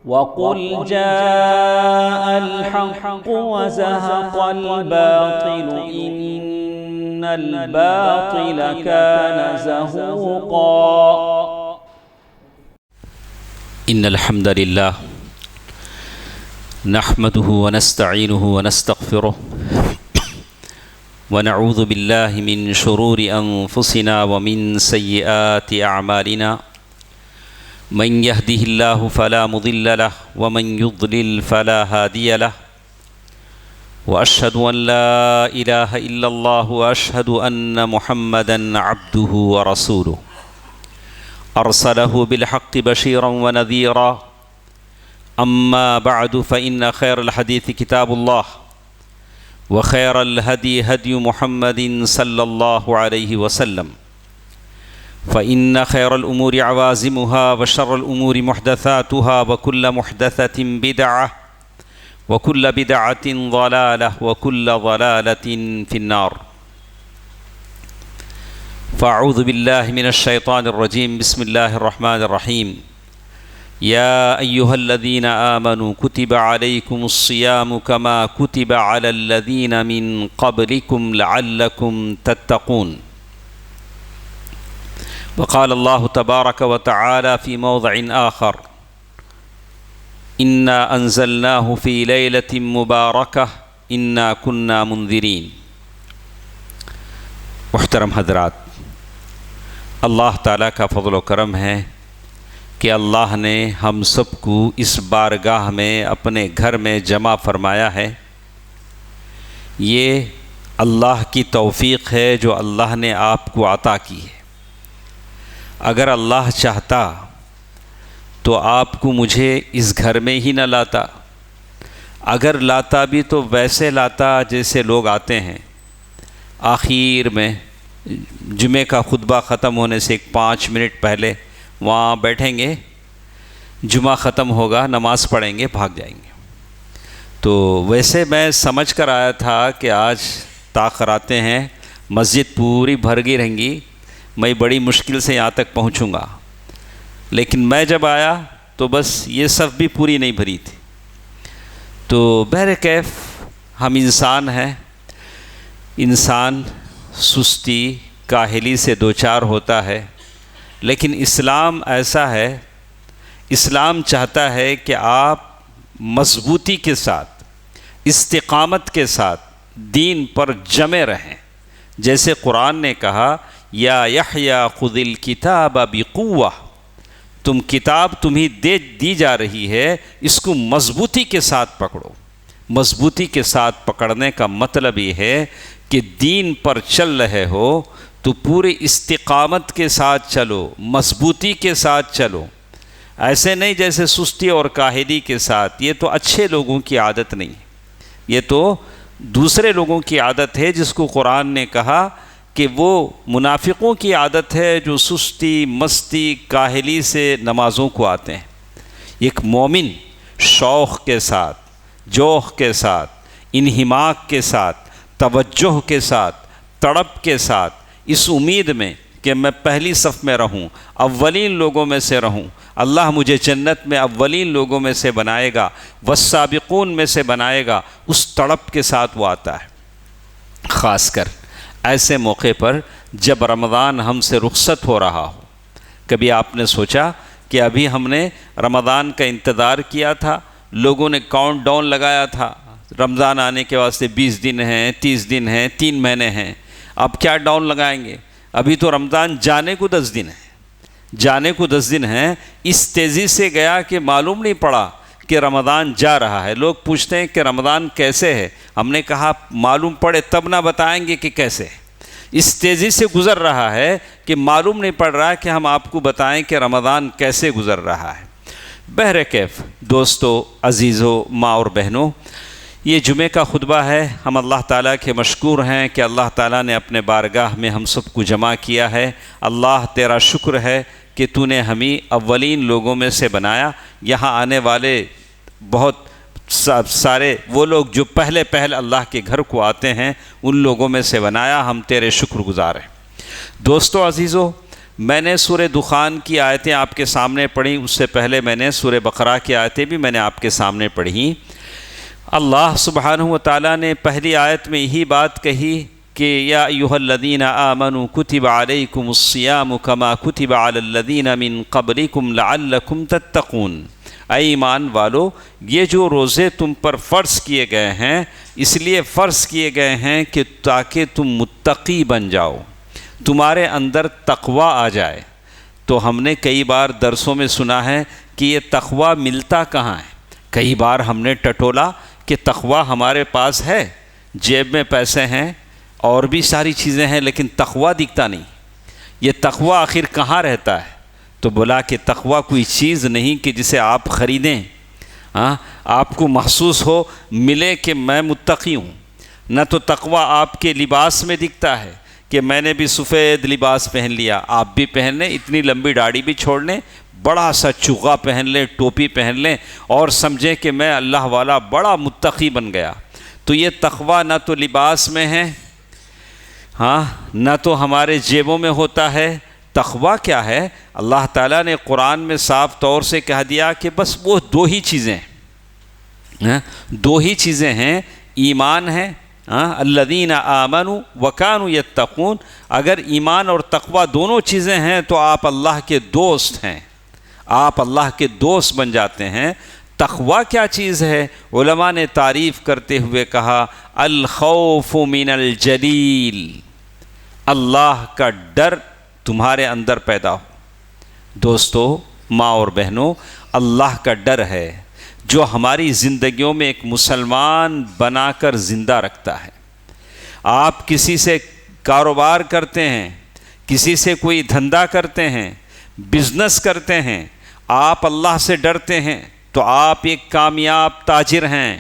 وقل جاء الحق وزهق الباطل إن الباطل كان زهوقا إن الحمد لله نحمده ونستعينه ونستغفره ونعوذ بالله من شرور أنفسنا ومن سيئات أعمالنا من يهده الله فلا مضل له ومن يضلل فلا هادي له وأشهد أن لا إله إلا الله وأشهد أن محمدًا عبده ورسوله أرسله بالحق بشيرا ونذيرا أما بعد فإن خير الحديث كتاب الله وخير الهدي هدي محمد صلى الله عليه وسلم فإن خير الأمور عوازمها وشر الأمور محدثاتها وكل محدثة بدعة وكل بدعة ضلالة وكل ضلالة في النار فأعوذ بالله من الشيطان الرجيم بسم الله الرحمن الرحيم يا أيها الذين آمنوا كتب عليكم الصيام كما كتب على الذين من قبلكم لعلكم تتقون وقال الله تبارك وتعالى في موضع آخر إنا أنزلناه في ليلة مباركة إنا كنا منذرين محترم حضرات، اللہ تعالیٰ کا فضل و کرم ہے کہ اللہ نے ہم سب کو اس بارگاہ میں اپنے گھر میں جمع فرمایا ہے۔ یہ اللہ کی توفیق ہے جو اللہ نے آپ کو عطا کی ہے۔ اگر اللہ چاہتا تو آپ کو مجھے اس گھر میں ہی نہ لاتا، اگر لاتا بھی تو ویسے لاتا جیسے لوگ آتے ہیں، آخر میں جمعہ کا خطبہ ختم ہونے سے 5 منٹ پہلے وہاں بیٹھیں گے، جمعہ ختم ہوگا، نماز پڑھیں گے، بھاگ جائیں گے۔ تو ویسے میں سمجھ کر آیا تھا کہ آج تاخیر آتے ہیں، مسجد پوری بھر گئی رہیں گی، میں بڑی مشکل سے یہاں تک پہنچوں گا، لیکن میں جب آیا تو بس یہ صف بھی پوری نہیں بھری تھی۔ تو بہرکیف ہم انسان ہیں، انسان سستی کاہلی سے دوچار ہوتا ہے، لیکن اسلام ایسا ہے، اسلام چاہتا ہے کہ آپ مضبوطی کے ساتھ، استقامت کے ساتھ دین پر جمے رہیں۔ جیسے قرآن نے کہا یا یحییٰ خذ الکتاب بقوہ، کتاب تمہیں دی جا رہی ہے، اس کو مضبوطی کے ساتھ پکڑو۔ مضبوطی کے ساتھ پکڑنے کا مطلب یہ ہے کہ دین پر چل رہے ہو تو پوری استقامت کے ساتھ چلو، مضبوطی کے ساتھ چلو، ایسے نہیں جیسے سستی اور کاہلی کے ساتھ۔ یہ تو اچھے لوگوں کی عادت نہیں، یہ تو دوسرے لوگوں کی عادت ہے، جس کو قرآن نے کہا کہ وہ منافقوں کی عادت ہے جو سستی، مستی، کاہلی سے نمازوں کو آتے ہیں۔ ایک مومن شوق کے ساتھ، جوش کے ساتھ، انہماک کے ساتھ، توجہ کے ساتھ، تڑپ کے ساتھ، اس امید میں کہ میں پہلی صف میں رہوں، اولین لوگوں میں سے رہوں، اللہ مجھے جنت میں اولین لوگوں میں سے بنائے گا، والسابقون میں سے بنائے گا، اس تڑپ کے ساتھ وہ آتا ہے۔ خاص کر ایسے موقع پر جب رمضان ہم سے رخصت ہو رہا ہو۔ کبھی آپ نے سوچا کہ ابھی ہم نے رمضان کا انتظار کیا تھا، لوگوں نے کاؤنٹ ڈاؤن لگایا تھا، رمضان آنے کے واسطے 20 دن ہیں، 30 دن ہیں، 3 مہینے ہیں، اب کیا ڈاؤن لگائیں گے؟ ابھی تو رمضان جانے کو 10 دن ہیں، جانے کو 10 دن ہیں۔ اس تیزی سے گیا کہ معلوم نہیں پڑا کہ رمضان جا رہا ہے۔ لوگ پوچھتے ہیں کہ رمضان کیسے ہے؟ ہم نے کہا معلوم پڑے تب نہ بتائیں گے کہ کیسے ہے۔ اس تیزی سے گزر رہا ہے کہ معلوم نہیں پڑ رہا کہ ہم آپ کو بتائیں کہ رمضان کیسے گزر رہا ہے۔ بہرکیف دوستو، عزیزو، ماں اور بہنوں، یہ جمعہ کا خطبہ ہے۔ ہم اللہ تعالیٰ کے مشکور ہیں کہ اللہ تعالیٰ نے اپنے بارگاہ میں ہم سب کو جمع کیا ہے۔ اللہ تیرا شکر ہے کہ تو نے ہمیں اولین لوگوں میں سے بنایا۔ یہاں آنے والے بہت سارے وہ لوگ جو پہلے اللہ کے گھر کو آتے ہیں، ان لوگوں میں سے بنایا۔ ہم تیرے شکر گزار ہیں۔ دوستو عزیزو، میں نے سورہ دخان کی آیتیں آپ کے سامنے پڑھی، اس سے پہلے میں نے سورہ بقرہ کی آیتیں بھی میں نے آپ کے سامنے پڑھی۔ اللہ سبحانہ و تعالیٰ نے پہلی آیت میں یہی بات کہی کہ یا ایھا الذین آمنوا کتب علیکم الصیام کما کتب علی الذین من قبلکم لعلکم تتقون، اے ایمان والو یہ جو روزے تم پر فرض کیے گئے ہیں اس لیے فرض کیے گئے ہیں کہ تاکہ تم متقی بن جاؤ، تمہارے اندر تقوی آ جائے۔ تو ہم نے کئی بار درسوں میں سنا ہے کہ یہ تقوی ملتا کہاں ہے، کئی بار ہم نے ٹٹولا کہ تقوی ہمارے پاس ہے، جیب میں پیسے ہیں اور بھی ساری چیزیں ہیں لیکن تقوی دکھتا نہیں، یہ تقوی آخر کہاں رہتا ہے؟ تو بولا کہ تقوی کوئی چیز نہیں کہ جسے آپ خریدیں، آپ کو محسوس ہو ملے کہ میں متقی ہوں، نہ تو تقوی آپ کے لباس میں دکھتا ہے کہ میں نے بھی سفید لباس پہن لیا، آپ بھی پہن لیں، اتنی لمبی داڑھی بھی چھوڑ لیں، بڑا سا چغا پہن لیں، ٹوپی پہن لیں اور سمجھیں کہ میں اللہ والا بڑا متقی بن گیا۔ تو یہ تقوی نہ تو لباس میں ہے، نہ تو ہمارے جیبوں میں ہوتا ہے۔ تقوی کیا ہے؟ اللہ تعالیٰ نے قرآن میں صاف طور سے کہہ دیا کہ بس وہ دو ہی چیزیں ہیں، ایمان ہے، الذین آمنوا وکانوا یتقون، اگر ایمان اور تقوی دونوں چیزیں ہیں تو آپ اللہ کے دوست ہیں، آپ اللہ کے دوست بن جاتے ہیں۔ تقوی کیا چیز ہے؟ علماء نے تعریف کرتے ہوئے کہا الخوف من الجلیل، اللہ کا ڈر تمہارے اندر پیدا ہو۔ دوستو، ماں اور بہنوں، اللہ کا ڈر ہے جو ہماری زندگیوں میں ایک مسلمان بنا کر زندہ رکھتا ہے۔ آپ کسی سے کاروبار کرتے ہیں، کسی سے کوئی دھندا کرتے ہیں، بزنس کرتے ہیں، آپ اللہ سے ڈرتے ہیں تو آپ ایک کامیاب تاجر ہیں،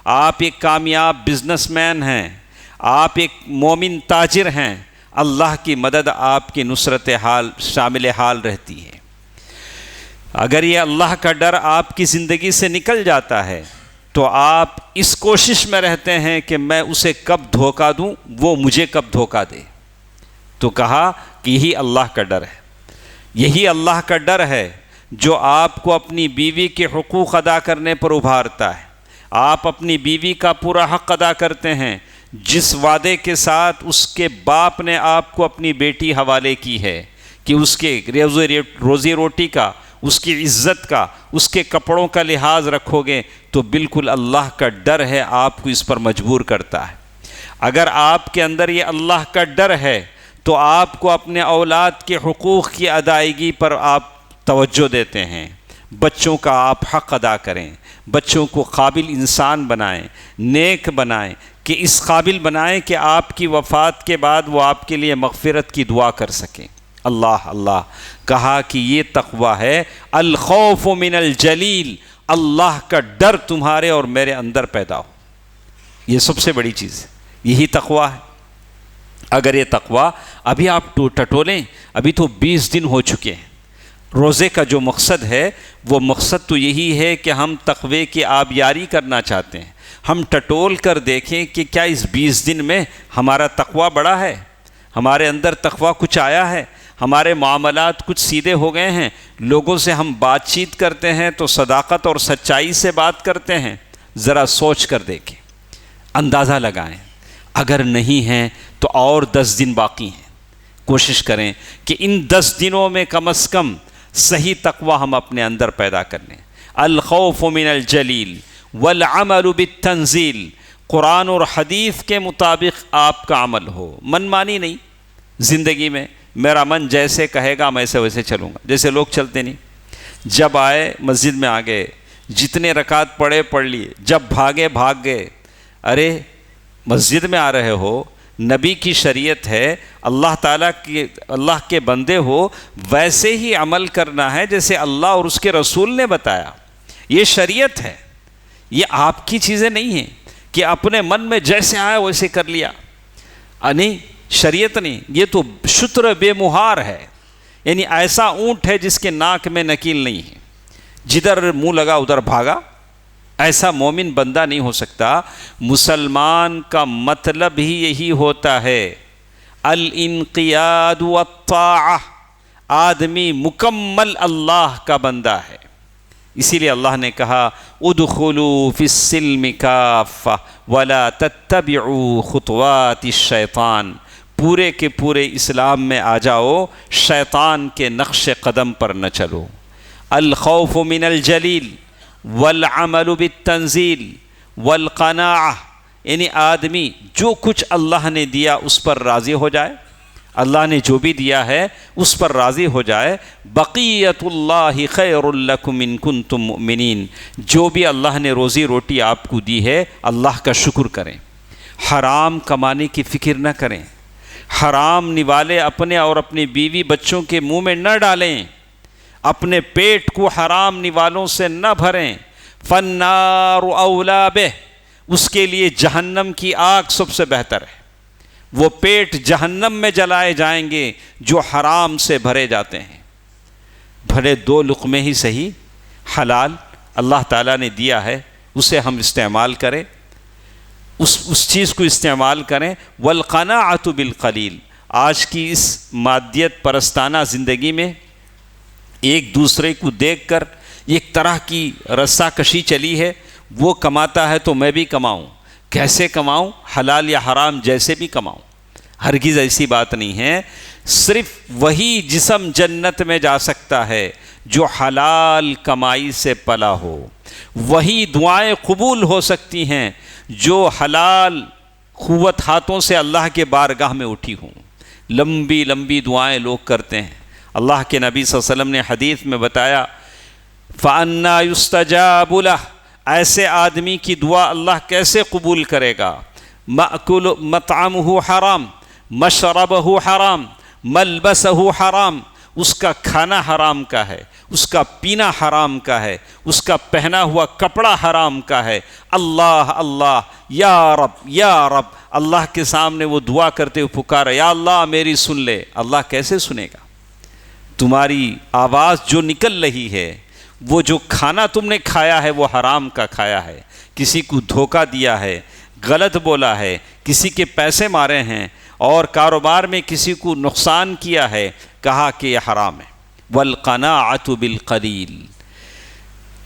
آپ ایک کامیاب بزنس مین ہیں، آپ ایک مومن تاجر ہیں، اللہ کی مدد آپ کی نصرت حال شامل حال رہتی ہے۔ اگر یہ اللہ کا ڈر آپ کی زندگی سے نکل جاتا ہے تو آپ اس کوشش میں رہتے ہیں کہ میں اسے کب دھوکہ دوں، وہ مجھے کب دھوکہ دے۔ تو کہا کہ یہی اللہ کا ڈر ہے، یہی اللہ کا ڈر ہے جو آپ کو اپنی بیوی کے حقوق ادا کرنے پر ابھارتا ہے۔ آپ اپنی بیوی کا پورا حق ادا کرتے ہیں، جس وعدے کے ساتھ اس کے باپ نے آپ کو اپنی بیٹی حوالے کی ہے کہ اس کے روزی روٹی کا، اس کی عزت کا، اس کے کپڑوں کا لحاظ رکھو گے، تو بالکل اللہ کا ڈر ہے آپ کو اس پر مجبور کرتا ہے۔ اگر آپ کے اندر یہ اللہ کا ڈر ہے تو آپ کو اپنے اولاد کے حقوق کی ادائیگی پر آپ توجہ دیتے ہیں، بچوں کا آپ حق ادا کریں، بچوں کو قابل انسان بنائیں، نیک بنائیں، کہ اس قابل بنائیں کہ آپ کی وفات کے بعد وہ آپ کے لیے مغفرت کی دعا کر سکیں۔ اللہ کہا کہ یہ تقوی ہے، الخوف من الجلیل، اللہ کا ڈر تمہارے اور میرے اندر پیدا ہو، یہ سب سے بڑی چیز ہے، یہی تقوی ہے۔ اگر یہ تقوی ابھی آپ ٹٹولیں، ابھی تو 20 دن ہو چکے ہیں، روزے کا جو مقصد ہے وہ مقصد تو یہی ہے کہ ہم تقوی کی آبیاری کرنا چاہتے ہیں۔ ہم ٹٹول کر دیکھیں کہ کیا اس 20 دن میں ہمارا تقوی بڑا ہے، ہمارے اندر تقوی کچھ آیا ہے، ہمارے معاملات کچھ سیدھے ہو گئے ہیں، لوگوں سے ہم بات چیت کرتے ہیں تو صداقت اور سچائی سے بات کرتے ہیں۔ ذرا سوچ کر دیکھیں، اندازہ لگائیں، اگر نہیں ہیں تو اور 10 دن باقی ہیں، کوشش کریں کہ ان 10 دنوں میں کم از کم صحیح تقوی ہم اپنے اندر پیدا کر لیں۔ الخوف من الجلیل والعمل بالتنزیل، قرآن اور حدیث کے مطابق آپ کا عمل ہو، من مانی نہیں زندگی میں، میرا من جیسے کہے گا میں ویسے چلوں گا، جیسے لوگ چلتے نہیں، جب آئے مسجد میں آ گئے، جتنے رکعت پڑھ لیے، جب بھاگے بھاگ گئے۔ ارے مسجد میں آ رہے ہو، نبی کی شریعت ہے، اللہ تعالیٰ کی، اللہ کے بندے ہو، ویسے ہی عمل کرنا ہے جیسے اللہ اور اس کے رسول نے بتایا۔ یہ شریعت ہے، یہ آپ کی چیزیں نہیں ہیں کہ اپنے من میں جیسے آیا ویسے کر لیا، نہیں، شریعت نہیں، یہ تو شتر بے مہار ہے، یعنی ایسا اونٹ ہے جس کے ناک میں نکیل نہیں ہے، جدھر منہ لگا ادھر بھاگا، ایسا مومن بندہ نہیں ہو سکتا۔ مسلمان کا مطلب ہی یہی ہوتا ہے، الانقیاد والطاعہ، آدمی مکمل اللہ کا بندہ ہے۔ اسی لیے اللہ نے کہا ادخلوا فی السلم کافہ ولا تتبعوا خطوات الشیطان، پورے کے پورے اسلام میں آ جاؤ، شیطان کے نقش قدم پر نہ چلو۔ الخوف من الجلیل والعمل بالتنزیل والقناعہ، یعنی آدمی جو کچھ اللہ نے دیا اس پر راضی ہو جائے، اللہ نے جو بھی دیا ہے اس پر راضی ہو جائے۔ بقیت اللہ خیر لکم ان کنتم مؤمنین، جو بھی اللہ نے روزی روٹی آپ کو دی ہے اللہ کا شکر کریں، حرام کمانے کی فکر نہ کریں، حرام نوالے اپنے اور اپنی بیوی بچوں کے منہ میں نہ ڈالیں، اپنے پیٹ کو حرام نوالوں سے نہ بھریں۔ فالنار اولا بہ، اس کے لیے جہنم کی آگ سب سے بہتر ہے، وہ پیٹ جہنم میں جلائے جائیں گے جو حرام سے بھرے جاتے ہیں۔ بھلے 2 لقمے ہی صحیح حلال اللہ تعالیٰ نے دیا ہے اسے ہم استعمال کریں، اس چیز کو استعمال کریں۔ والقناعۃ بالقلیل، آج کی اس مادیت پرستانہ زندگی میں ایک دوسرے کو دیکھ کر ایک طرح کی رسہ کشی چلی ہے، وہ کماتا ہے تو میں بھی کماؤں، کیسے کماؤں؟ حلال یا حرام جیسے بھی کماؤں۔ ہرگز ایسی بات نہیں ہے، صرف وہی جسم جنت میں جا سکتا ہے جو حلال کمائی سے پلا ہو، وہی دعائیں قبول ہو سکتی ہیں جو حلال قوت ہاتھوں سے اللہ کے بارگاہ میں اٹھی ہوں۔ لمبی لمبی دعائیں لوگ کرتے ہیں، اللہ کے نبی صلی اللہ علیہ وسلم نے حدیث میں بتایا فَأَنَّا يُسْتَجَابُ لَهُ، ایسے آدمی کی دعا اللہ کیسے قبول کرے گا؟ مطعمہ حرام، مشربہ حرام، ملبسہ حرام، اس کا کھانا حرام کا ہے، اس کا پینا حرام کا ہے، اس کا پہنا ہوا کپڑا حرام کا ہے۔ اللہ اللہ یا رب یا رب، اللہ کے سامنے وہ دعا کرتے ہوئے پکارا یا اللہ میری سن لے۔ اللہ کیسے سنے گا؟ تمہاری آواز جو نکل رہی ہے، وہ جو کھانا تم نے کھایا ہے وہ حرام کا کھایا ہے، کسی کو دھوکہ دیا ہے، غلط بولا ہے، کسی کے پیسے مارے ہیں اور کاروبار میں کسی کو نقصان کیا ہے، کہا کہ یہ حرام ہے۔ والقناعۃ بالقلیل،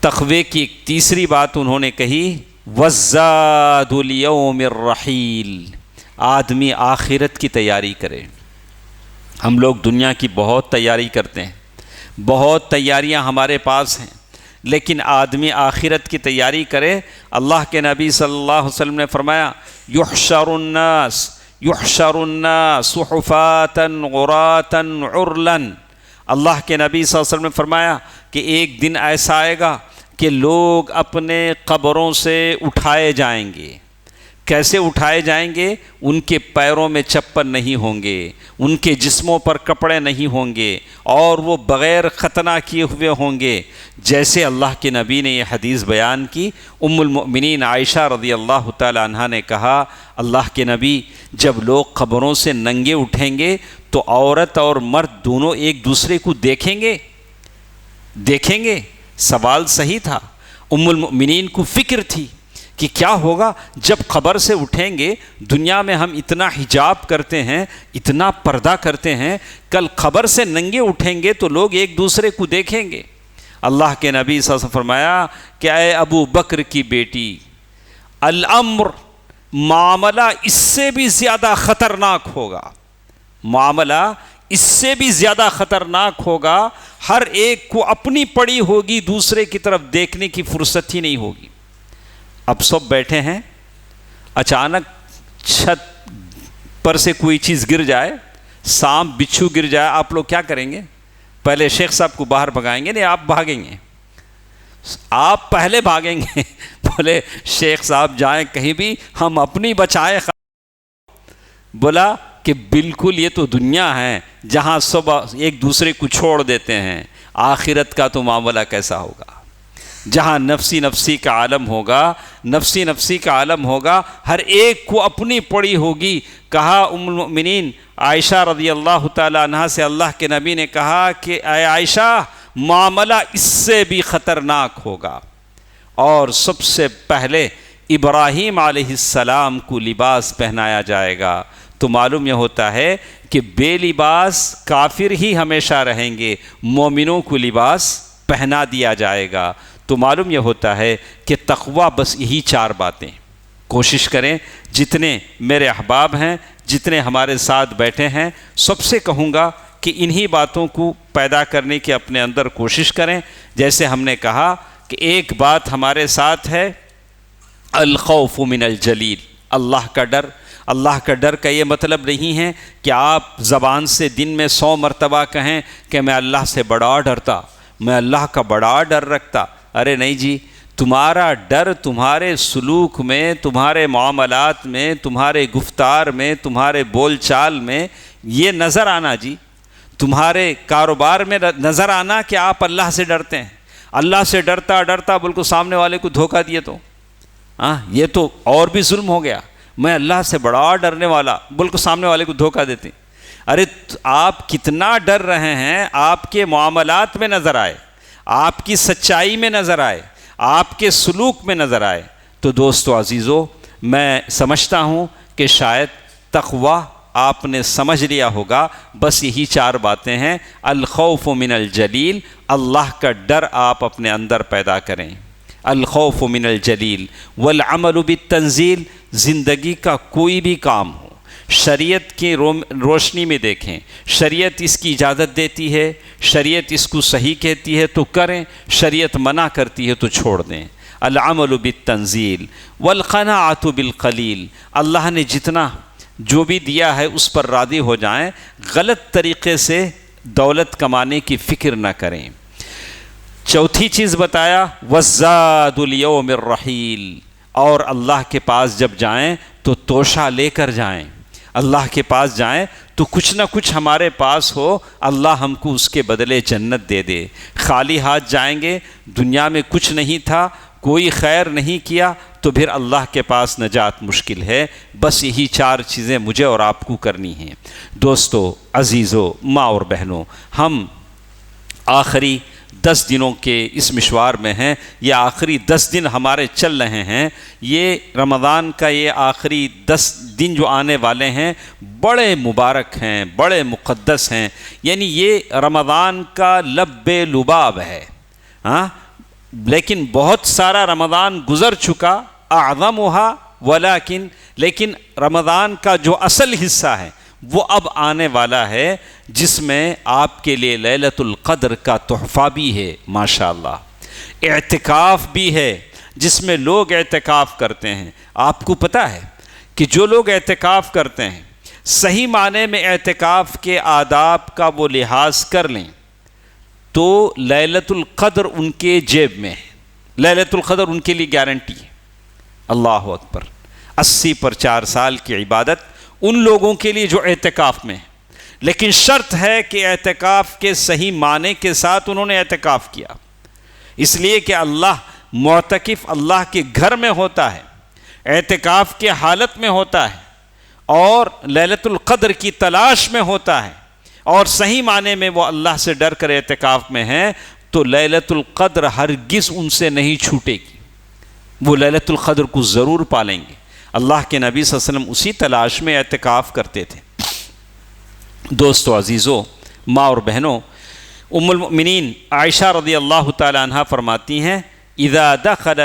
تقوی کی ایک تیسری بات انہوں نے کہی والزاد الیوم الرحیل، آدمی آخرت کی تیاری کرے۔ ہم لوگ دنیا کی بہت تیاری کرتے ہیں، بہت تیاریاں ہمارے پاس ہیں، لیکن آدمی آخرت کی تیاری کرے۔ اللہ کے نبی صلی اللہ علیہ وسلم نے فرمایا یحشر الناس حفاتا عراتا عرلا، اللہ کے نبی صلی اللہ علیہ وسلم نے فرمایا کہ ایک دن ایسا آئے گا کہ لوگ اپنے قبروں سے اٹھائے جائیں گے۔ کیسے اٹھائے جائیں گے؟ ان کے پیروں میں چپل نہیں ہوں گے، ان کے جسموں پر کپڑے نہیں ہوں گے، اور وہ بغیر ختنہ کیے ہوئے ہوں گے۔ جیسے اللہ کے نبی نے یہ حدیث بیان کی، ام المؤمنین عائشہ رضی اللہ تعالی عنہا نے کہا اللہ کے نبی جب لوگ قبروں سے ننگے اٹھیں گے تو عورت اور مرد دونوں ایک دوسرے کو دیکھیں گے؟ سوال صحیح تھا، ام المؤمنین کو فکر تھی کہ کیا ہوگا جب قبر سے اٹھیں گے۔ دنیا میں ہم اتنا حجاب کرتے ہیں، اتنا پردہ کرتے ہیں، کل قبر سے ننگے اٹھیں گے تو لوگ ایک دوسرے کو دیکھیں گے۔ اللہ کے نبی صلی اللہ علیہ وسلم فرمایا کہ اے ابو بکر کی بیٹی، الامر، معاملہ اس سے بھی زیادہ خطرناک ہوگا، معاملہ اس سے بھی زیادہ خطرناک ہوگا۔ ہر ایک کو اپنی پڑی ہوگی، دوسرے کی طرف دیکھنے کی فرصت ہی نہیں ہوگی۔ اب سب بیٹھے ہیں، اچانک چھت پر سے کوئی چیز گر جائے، سانپ بچھو گر جائے، آپ لوگ کیا کریں گے؟ پہلے شیخ صاحب کو باہر بھگائیں گے؟ نہیں، آپ بھاگیں گے، آپ پہلے بھاگیں گے۔ بولے شیخ صاحب جائیں کہیں بھی، ہم اپنی بچائے۔ بولا کہ بالکل یہ تو دنیا ہے جہاں سب ایک دوسرے کو چھوڑ دیتے ہیں، آخرت کا تو معاملہ کیسا ہوگا جہاں نفسی نفسی کا عالم ہوگا، نفسی کا عالم ہوگا، ہر ایک کو اپنی پڑی ہوگی۔ کہا ام المؤمنین عائشہ رضی اللہ تعالی عنہا سے اللہ کے نبی نے کہا کہ اے عائشہ، معاملہ اس سے بھی خطرناک ہوگا، اور سب سے پہلے ابراہیم علیہ السلام کو لباس پہنایا جائے گا، تو معلوم یہ ہوتا ہے کہ بے لباس کافر ہی ہمیشہ رہیں گے، مومنوں کو لباس پہنا دیا جائے گا۔ تو معلوم یہ ہوتا ہے کہ تقویٰ بس یہی 4 باتیں۔ کوشش کریں، جتنے میرے احباب ہیں، جتنے ہمارے ساتھ بیٹھے ہیں، سب سے کہوں گا کہ انہی باتوں کو پیدا کرنے کی اپنے اندر کوشش کریں۔ جیسے ہم نے کہا کہ ایک بات ہمارے ساتھ ہے، الخوف من الجلیل، اللہ کا ڈر۔ اللہ کا ڈر کا یہ مطلب نہیں ہے کہ آپ زبان سے دن میں 100 مرتبہ کہیں کہ میں اللہ سے بڑا ڈرتا، میں اللہ کا بڑا ڈر رکھتا۔ ارے نہیں جی، تمہارا ڈر تمہارے سلوک میں، تمہارے معاملات میں، تمہارے گفتار میں، تمہارے بول چال میں یہ نظر آنا جی، تمہارے کاروبار میں نظر آنا کہ آپ اللہ سے ڈرتے ہیں۔ اللہ سے ڈرتا ڈرتا بالکل سامنے والے کو دھوکہ دیے تو یہ تو اور بھی ظلم ہو گیا۔ میں اللہ سے بڑا ڈرنے والا، بالکل سامنے والے کو دھوکہ دیتے۔ ارے آپ کتنا ڈر رہے ہیں آپ کے معاملات میں نظر آئے، آپ کی سچائی میں نظر آئے، آپ کے سلوک میں نظر آئے۔ تو دوستو عزیزو، میں سمجھتا ہوں کہ شاید تقویٰ آپ نے سمجھ لیا ہوگا، بس یہی 4 باتیں ہیں۔ الخوف من الجلیل، اللہ کا ڈر آپ اپنے اندر پیدا کریں۔ الخوف من الجلیل والعمل بالتنزیل، زندگی کا کوئی بھی کام ہو شریعت کی روشنی میں دیکھیں، شریعت اس کی اجازت دیتی ہے، شریعت اس کو صحیح کہتی ہے تو کریں، شریعت منع کرتی ہے تو چھوڑ دیں۔ العمل بالتنزیل والقناعۃ بالقلیل، اللہ نے جتنا جو بھی دیا ہے اس پر راضی ہو جائیں، غلط طریقے سے دولت کمانے کی فکر نہ کریں۔ چوتھی چیز بتایا، وَالزَّادُ الْيَوْمِ الرَّحِيلِ، اور اللہ کے پاس جب جائیں تو توشہ لے کر جائیں۔ اللہ کے پاس جائیں تو کچھ نہ کچھ ہمارے پاس ہو، اللہ ہم کو اس کے بدلے جنت دے دے۔ خالی ہاتھ جائیں گے، دنیا میں کچھ نہیں تھا، کوئی خیر نہیں کیا، تو پھر اللہ کے پاس نجات مشکل ہے۔ بس یہی 4 چیزیں مجھے اور آپ کو کرنی ہیں۔ دوستو عزیزو، ماں اور بہنوں، ہم آخری 10 دنوں کے اس مشوار میں ہیں۔ یہ آخری 10 دن ہمارے چل رہے ہیں۔ یہ رمضان کا یہ آخری 10 دن جو آنے والے ہیں بڑے مبارک ہیں، بڑے مقدس ہیں۔ یعنی یہ رمضان کا لب لباب ہے۔ لیکن بہت سارا رمضان گزر چکا، اعظمها لیکن رمضان کا جو اصل حصہ ہے وہ اب آنے والا ہے، جس میں آپ کے لیے لیلۃ القدر کا تحفہ بھی ہے، ماشاءاللہ۔ اعتکاف بھی ہے، جس میں لوگ اعتکاف کرتے ہیں۔ آپ کو پتہ ہے کہ جو لوگ اعتکاف کرتے ہیں، صحیح معنی میں اعتکاف کے آداب کا وہ لحاظ کر لیں تو لیلۃ القدر ان کے جیب میں ہے، لیلۃ القدر ان کے لیے گارنٹی ہے۔ اللہ اکبر۔ 80 پر 4 سال کی عبادت ان لوگوں کے لیے جو اعتکاف میں ہیں، لیکن شرط ہے کہ اعتکاف کے صحیح معنی کے ساتھ انہوں نے اعتکاف کیا، اس لیے کہ اللہ معتکف اللہ کے گھر میں ہوتا ہے، اعتکاف کے حالت میں ہوتا ہے، اور لیلۃ القدر کی تلاش میں ہوتا ہے، اور صحیح معنی میں وہ اللہ سے ڈر کر اعتکاف میں ہیں، تو لیلۃ القدر ہرگز ان سے نہیں چھوٹے گی، وہ لیلۃ القدر کو ضرور پالیں گے۔ اللہ کے نبی صلی اللہ علیہ وسلم اسی تلاش میں اعتکاف کرتے تھے۔ دوستو عزیزو، ماں اور بہنوں، ام المؤمنین عائشہ رضی اللہ تعالی عنہ فرماتی ہیں، اذا دخل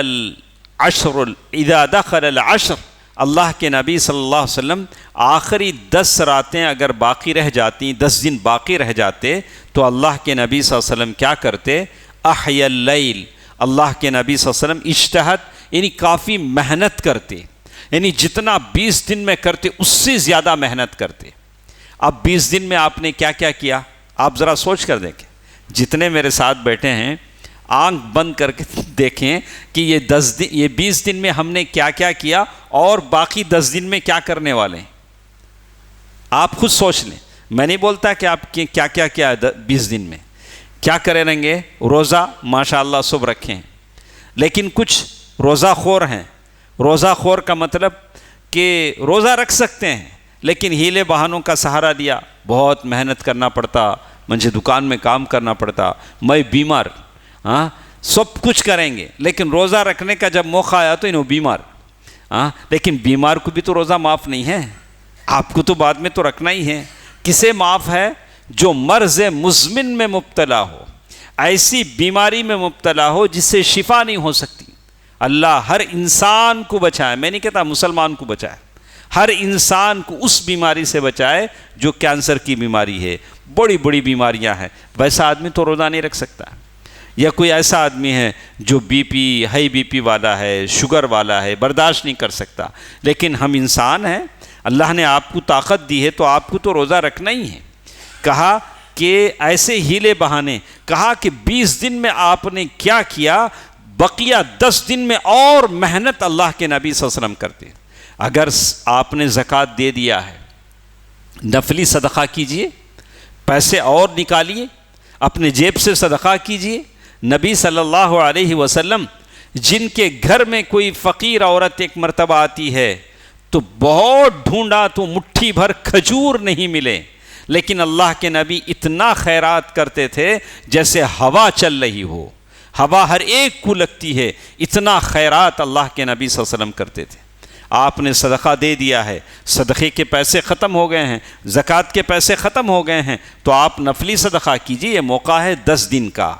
العشر، اللہ کے نبی صلی اللہ علیہ وسلم آخری 10 راتیں اگر باقی رہ جاتی، 10 دن باقی رہ جاتے، تو اللہ کے نبی صلی اللہ علیہ وسلم کیا کرتے؟ احیا اللیل، اللہ کے نبی صلی اللہ علیہ وسلم اجتہد، یعنی کافی محنت کرتے، یعنی جتنا 20 دن میں کرتے اس سے زیادہ محنت کرتے۔ اب 20 دن میں آپ نے کیا کیا کیا؟ آپ ذرا سوچ کر دیکھیں، جتنے میرے ساتھ بیٹھے ہیں آنکھ بند کر کے دیکھیں کہ یہ 20 دن میں ہم نے کیا کیا کیا، اور باقی 10 دن میں کیا کرنے والے ہیں۔ آپ خود سوچ لیں، میں نہیں بولتا کہ آپ کیا کیا کیا 20 دن میں کیا کریں رہیں گے۔ روزہ ماشاءاللہ صبح رکھیں، لیکن کچھ روزہ خور ہیں۔ روزہ خور کا مطلب کہ روزہ رکھ سکتے ہیں لیکن ہیلے بہانوں کا سہارا لیا، بہت محنت کرنا پڑتا، مجھے دکان میں کام کرنا پڑتا، میں بیمار، سب کچھ کریں گے لیکن روزہ رکھنے کا جب موقع آیا تو انہوں بیمار، لیکن بیمار کو بھی تو روزہ معاف نہیں ہے۔ آپ کو تو بعد میں تو رکھنا ہی ہے۔ کسے معاف ہے؟ جو مرض مزمن میں مبتلا ہو، ایسی بیماری میں مبتلا ہو جس سے شفا نہیں ہو سکتی۔ اللہ ہر انسان کو بچائے، میں نہیں کہتا مسلمان کو بچائے، ہر انسان کو اس بیماری سے بچائے جو کینسر کی بیماری ہے، بڑی بڑی بیماریاں ہیں۔ ویسا آدمی تو روزہ نہیں رکھ سکتا۔ یا کوئی ایسا آدمی ہے جو B P, high B P والا ہے، شوگر والا ہے، برداشت نہیں کر سکتا۔ لیکن ہم انسان ہیں، اللہ نے آپ کو طاقت دی ہے تو آپ کو تو روزہ رکھنا ہی ہے۔ کہا کہ ایسے ہیلے بہانے، کہا کہ 20 دن میں آپ نے کیا کیا، بقیہ 10 دن میں اور محنت اللہ کے نبی صلی اللہ علیہ وسلم کرتے ہیں۔ اگر آپ نے زکوٰۃ دے دیا ہے، نفلی صدقہ کیجئے، پیسے اور نکالیے، اپنے جیب سے صدقہ کیجئے۔ نبی صلی اللہ علیہ وسلم جن کے گھر میں کوئی فقیر عورت ایک مرتبہ آتی ہے تو بہت ڈھونڈا تو مٹھی بھر کھجور نہیں ملے، لیکن اللہ کے نبی اتنا خیرات کرتے تھے جیسے ہوا چل رہی ہو، ہوا ہر ایک کو لگتی ہے، اتنا خیرات اللہ کے نبی صلی اللہ علیہ وسلم کرتے تھے۔ آپ نے صدقہ دے دیا ہے، صدقے کے پیسے ختم ہو گئے ہیں، زکوٰۃ کے پیسے ختم ہو گئے ہیں، تو آپ نفلی صدقہ کیجئے۔ یہ موقع ہے 10 دن کا،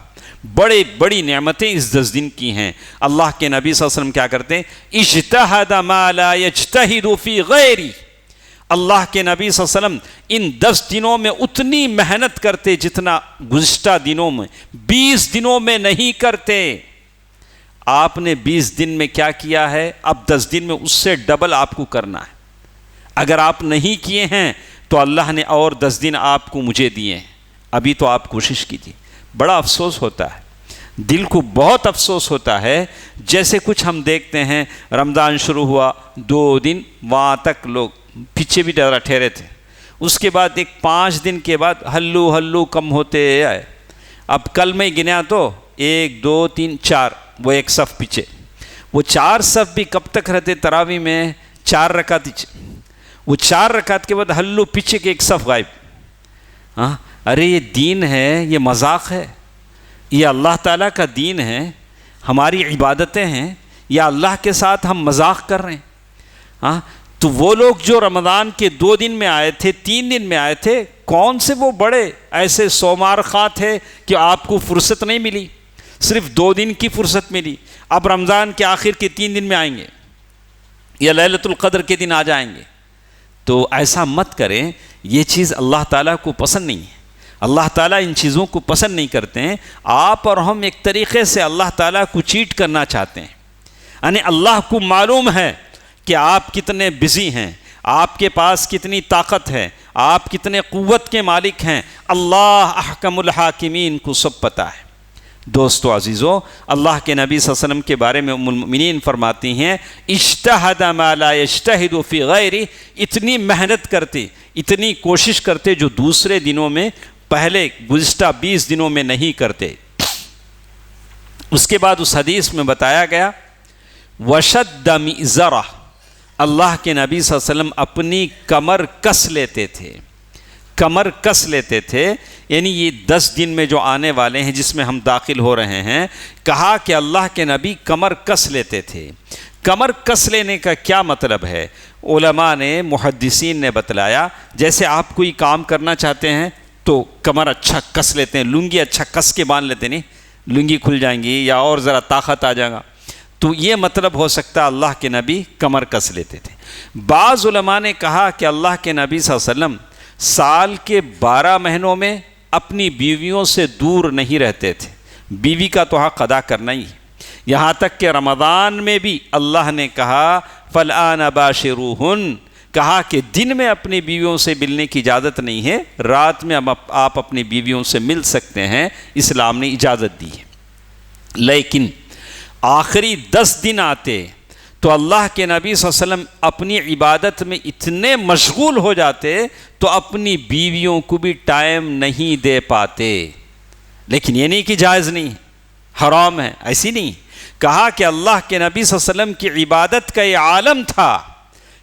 بڑے بڑی نعمتیں اس 10 دن کی ہیں۔ اللہ کے نبی صلی اللہ علیہ وسلم کیا کرتے ہیں؟ اجتہد ما لا یجتہد فی غیری، اللہ کے نبی صلی اللہ علیہ وسلم ان 10 دنوں میں اتنی محنت کرتے جتنا گزشتہ دنوں میں 20 دنوں میں نہیں کرتے۔ آپ نے 20 دن میں کیا کیا ہے، اب 10 دن میں اس سے ڈبل آپ کو کرنا ہے۔ اگر آپ نہیں کیے ہیں تو اللہ نے اور 10 دن آپ کو مجھے دیے ہیں، ابھی تو آپ کوشش کیجیے۔ بڑا افسوس ہوتا ہے، دل کو بہت افسوس ہوتا ہے، جیسے کچھ ہم دیکھتے ہیں رمضان شروع ہوا 2 دن وہاں تک لوگ پیچھے بھی ڈرا ٹھہرے تھے، اس کے بعد ایک 5 دن کے بعد ہلو کم ہوتے آئے۔ اب کل میں گنیا تو 1 2 3 4 وہ ایک صف پیچھے، وہ 4 صف بھی کب تک رہتے تراویح میں؟ 4 رکعت، وہ 4 رکعت کے بعد ہلو پیچھے کے ایک صف غائب۔ ہاں، ارے یہ دین ہے، یہ مذاق ہے؟ یہ اللہ تعالیٰ کا دین ہے، ہماری عبادتیں ہیں، یا اللہ کے ساتھ ہم مذاق کر رہے ہیں؟ ہاں، تو وہ لوگ جو رمضان کے 2 دن میں آئے تھے، 3 دن میں آئے تھے، کون سے وہ بڑے ایسے سومار خواہ تھے کہ آپ کو فرصت نہیں ملی، صرف 2 دن کی فرصت ملی؟ اب رمضان کے آخر کے 3 دن میں آئیں گے یا لیلۃ القدر کے دن آ جائیں گے، تو ایسا مت کریں۔ یہ چیز اللہ تعالیٰ کو پسند نہیں ہے، اللہ تعالیٰ ان چیزوں کو پسند نہیں کرتے ہیں۔ آپ اور ہم ایک طریقے سے اللہ تعالیٰ کو چیٹ کرنا چاہتے ہیں، یعنی اللہ کو معلوم ہے کہ آپ کتنے بزی ہیں، آپ کے پاس کتنی طاقت ہے، آپ کتنے قوت کے مالک ہیں، اللہ احکم الحاکمین کو سب پتہ ہے۔ دوستو عزیزو، اللہ کے نبی صلی اللہ علیہ وسلم کے بارے میں ام المؤمنین فرماتی ہیں اجتہد ما لا یجتہد فی غیری، اتنی محنت کرتے، اتنی کوشش کرتے جو دوسرے دنوں میں، پہلے گزشتہ 20 دنوں میں نہیں کرتے۔ اس کے بعد اس حدیث میں بتایا گیا وشد مئزرہ، اللہ کے نبی صلی اللہ علیہ وسلم اپنی کمر کس لیتے تھے، کمر کس لیتے تھے، یعنی یہ 10 دن میں جو آنے والے ہیں جس میں ہم داخل ہو رہے ہیں، کہا کہ اللہ کے نبی کمر کس لیتے تھے۔ کمر کس لینے کا کیا مطلب ہے؟ علماء نے، محدثین نے بتلایا، جیسے آپ کوئی کام کرنا چاہتے ہیں تو کمر اچھا کس لیتے ہیں، لنگی اچھا کس کے باندھ لیتے، نہیں لنگی کھل جائیں گی یا اور ذرا طاقت آ جائے گا، تو یہ مطلب ہو سکتا ہے اللہ کے نبی کمر کس لیتے تھے۔ بعض علماء نے کہا کہ اللہ کے نبی صلی اللہ علیہ وسلم سال کے 12 مہینوں میں اپنی بیویوں سے دور نہیں رہتے تھے، بیوی کا تو حق ادا کرنا ہی ہے، یہاں تک کہ رمضان میں بھی اللہ نے کہا فَالْآنَ بَاشِرُوهُنَّ، کہا کہ دن میں اپنی بیویوں سے ملنے کی اجازت نہیں ہے، رات میں آپ اپنی بیویوں سے مل سکتے ہیں، اسلام نے اجازت دی ہے۔ لیکن آخری 10 دن آتے تو اللہ کے نبی صلی اللہ علیہ وسلم اپنی عبادت میں اتنے مشغول ہو جاتے تو اپنی بیویوں کو بھی ٹائم نہیں دے پاتے۔ لیکن یہ نہیں کہ جائز نہیں، حرام ہے، ایسی نہیں، کہا کہ اللہ کے نبی صلی اللہ علیہ وسلم کی عبادت کا یہ عالم تھا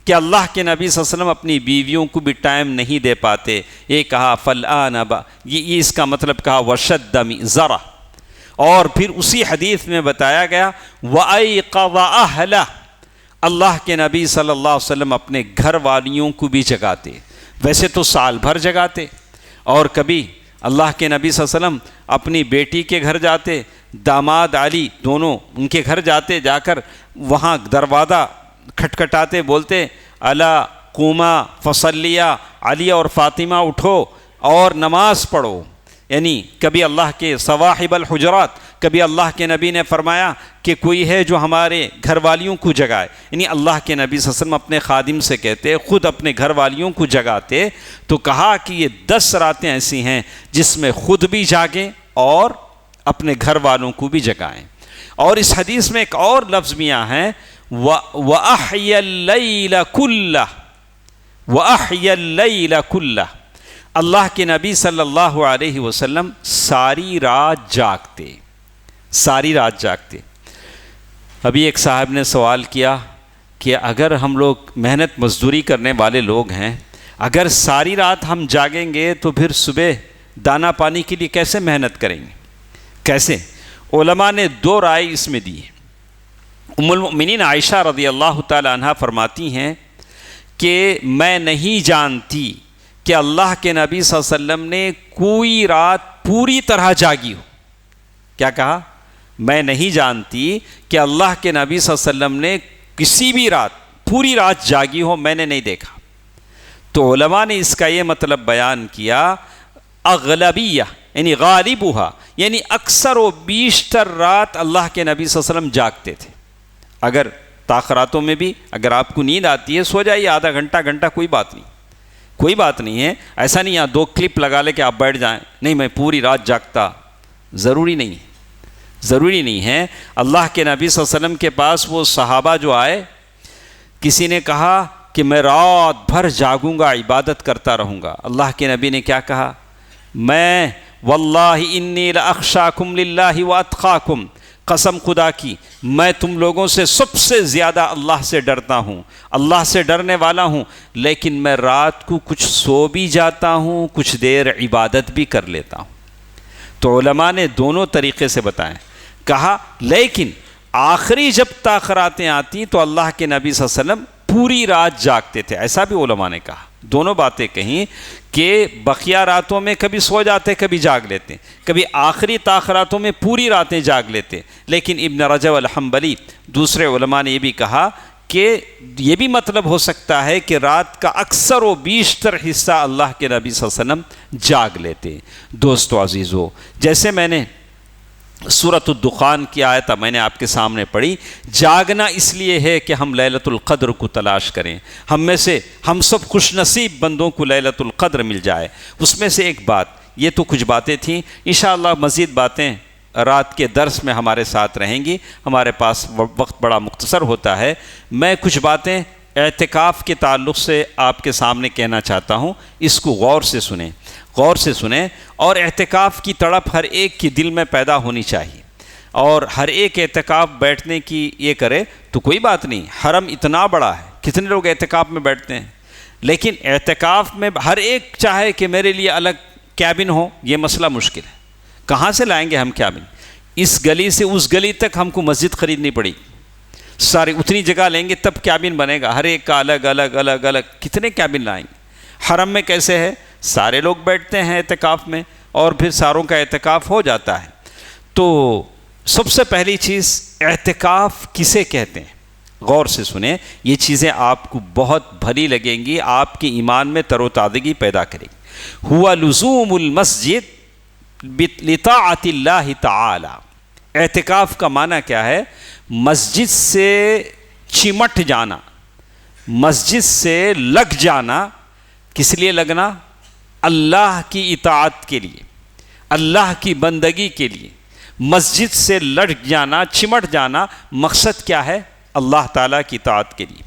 کہ اللہ کے نبی صلی اللہ علیہ وسلم اپنی بیویوں کو بھی ٹائم نہیں دے پاتے۔ یہ کہا فَالْآنَ یہ اس کا مطلب کہا وَشَدَّ مِئْزَرَهُ، اور پھر اسی حدیث میں بتایا گیا وَأَيْقَظَ أَهْلَهُ، اللہ کے نبی صلی اللہ علیہ وسلم اپنے گھر والیوں کو بھی جگاتے، ویسے تو سال بھر جگاتے، اور کبھی اللہ کے نبی صلی اللہ علیہ وسلم اپنی بیٹی کے گھر جاتے، داماد علی دونوں ان کے گھر جاتے، جا کر وہاں دروازہ کھٹکھٹاتے، بولتے الا قوما فصلیہ، علی اور فاطمہ اٹھو اور نماز پڑھو۔ یعنی کبھی اللہ کے صواحب الحجرات، کبھی اللہ کے نبی نے فرمایا کہ کوئی ہے جو ہمارے گھر والیوں کو جگائے، یعنی اللہ کے نبی صلی اللہ علیہ وسلم اپنے خادم سے کہتے، خود اپنے گھر والیوں کو جگاتے۔ تو کہا کہ یہ 10 راتیں ایسی ہیں جس میں خود بھی جاگیں اور اپنے گھر والوں کو بھی جگائیں۔ اور اس حدیث میں ایک اور لفظ بھی ہے، وَأَحْيَا اللَّيْلَ كُلَّهُ، وَأَحْيَا اللَّيْلَ كُلَّهُ، اللہ کے نبی صلی اللہ علیہ وسلم ساری رات جاگتے، ساری رات جاگتے۔ ابھی ایک صاحب نے سوال کیا کہ اگر ہم لوگ محنت مزدوری کرنے والے لوگ ہیں، اگر ساری رات ہم جاگیں گے تو پھر صبح دانا پانی کے لیے کیسے محنت کریں گے، کیسے؟ علماء نے 2 رائے اس میں دی۔ ام المؤمنین عائشہ رضی اللہ تعالی عنہ فرماتی ہیں کہ میں نہیں جانتی کہ اللہ کے نبی صلی اللہ علیہ وسلم نے کوئی رات پوری طرح جاگی ہو۔ کیا کہا؟ میں نہیں جانتی کہ اللہ کے نبی صلی اللہ علیہ وسلم نے کسی بھی رات پوری رات جاگی ہو، میں نے نہیں دیکھا۔ تو علماء نے اس کا یہ مطلب بیان کیا، اغلبیہ یعنی غالبها، یعنی اکثر و بیشتر رات اللہ کے نبی صلی اللہ علیہ وسلم جاگتے تھے۔ اگر تاخراتوں میں بھی اگر آپ کو نیند آتی ہے سو جائیے، آدھا گھنٹہ کوئی بات نہیں، کوئی بات نہیں ہے۔ ایسا نہیں ہے 2 کلپ لگا لے کہ آپ بیٹھ جائیں، نہیں میں پوری رات جاگتا، ضروری نہیں ہے، ضروری نہیں ہے۔ اللہ کے نبی صلی اللہ علیہ وسلم کے پاس وہ صحابہ جو آئے، کسی نے کہا کہ میں رات بھر جاگوں گا، عبادت کرتا رہوں گا۔ اللہ کے نبی نے کیا کہا؟ میں واللہ انی لاخشاکم للہ واتقاکم، قسم خدا کی میں تم لوگوں سے سب سے زیادہ اللہ سے ڈرتا ہوں، اللہ سے ڈرنے والا ہوں، لیکن میں رات کو کچھ سو بھی جاتا ہوں، کچھ دیر عبادت بھی کر لیتا ہوں۔ تو علماء نے دونوں طریقے سے بتائیں، کہا لیکن آخری جب تاخراتیں آتی تو اللہ کے نبی صلی اللہ علیہ وسلم پوری رات جاگتے تھے، ایسا بھی علماء نے کہا۔ دونوں باتیں کہیں کہ بقیہ راتوں میں کبھی سو جاتے کبھی جاگ لیتے، کبھی آخری تاخراتوں میں پوری راتیں جاگ لیتے۔ لیکن ابن رجب الحنبلی دوسرے علماء نے یہ بھی کہا کہ یہ بھی مطلب ہو سکتا ہے کہ رات کا اکثر و بیشتر حصہ اللہ کے نبی صلی اللہ علیہ وسلم جاگ لیتے۔ دوستو عزیزو، جیسے میں نے سورۃ الدخان کی آیت میں نے آپ کے سامنے پڑھی، جاگنا اس لیے ہے کہ ہم لیلۃ القدر کو تلاش کریں، ہم میں سے ہم سب خوش نصیب بندوں کو لیلۃ القدر مل جائے۔ اس میں سے ایک بات، یہ تو کچھ باتیں تھیں، انشاءاللہ مزید باتیں رات کے درس میں ہمارے ساتھ رہیں گی، ہمارے پاس وقت بڑا مختصر ہوتا ہے۔ میں کچھ باتیں اعتکاف کے تعلق سے آپ کے سامنے کہنا چاہتا ہوں، اس کو غور سے سنیں، غور سے سنیں، اور اعتکاف کی تڑپ ہر ایک کی دل میں پیدا ہونی چاہیے، اور ہر ایک اعتکاف بیٹھنے کی یہ کرے تو کوئی بات نہیں، حرم اتنا بڑا ہے، کتنے لوگ اعتکاف میں بیٹھتے ہیں، لیکن اعتکاف میں ہر ایک چاہے کہ میرے لیے الگ کیبن ہو، یہ مسئلہ مشکل ہے۔ کہاں سے لائیں گے ہم کیبن؟ اس گلی سے اس گلی تک ہم کو مسجد خریدنی پڑی، ساری اتنی جگہ لیں گے تب کیبن بنے گا، ہر ایک کا الگ الگ الگ الگ، کتنے کیبن لائیں گے؟ حرم میں کیسے ہے؟ سارے لوگ بیٹھتے ہیں اعتکاف میں اور پھر ساروں کا اعتکاف ہو جاتا ہے۔ تو سب سے پہلی چیز، اعتکاف کسے کہتے ہیں؟ غور سے سنیں، یہ چیزیں آپ کو بہت بھلی لگیں گی، آپ کی ایمان میں تر و تازگی پیدا کریں گی۔ ہوا لزوم المسجد لطاعت اللہ تعالی۔ اعتکاف کا معنی کیا ہے؟ مسجد سے چمٹ جانا، مسجد سے لگ جانا۔ کس لیے لگنا؟ اللہ کی اطاعت کے لیے، اللہ کی بندگی کے لیے مسجد سے لگ جانا، چمٹ جانا۔ مقصد کیا ہے؟ اللہ تعالیٰ کی اطاعت کے لیے۔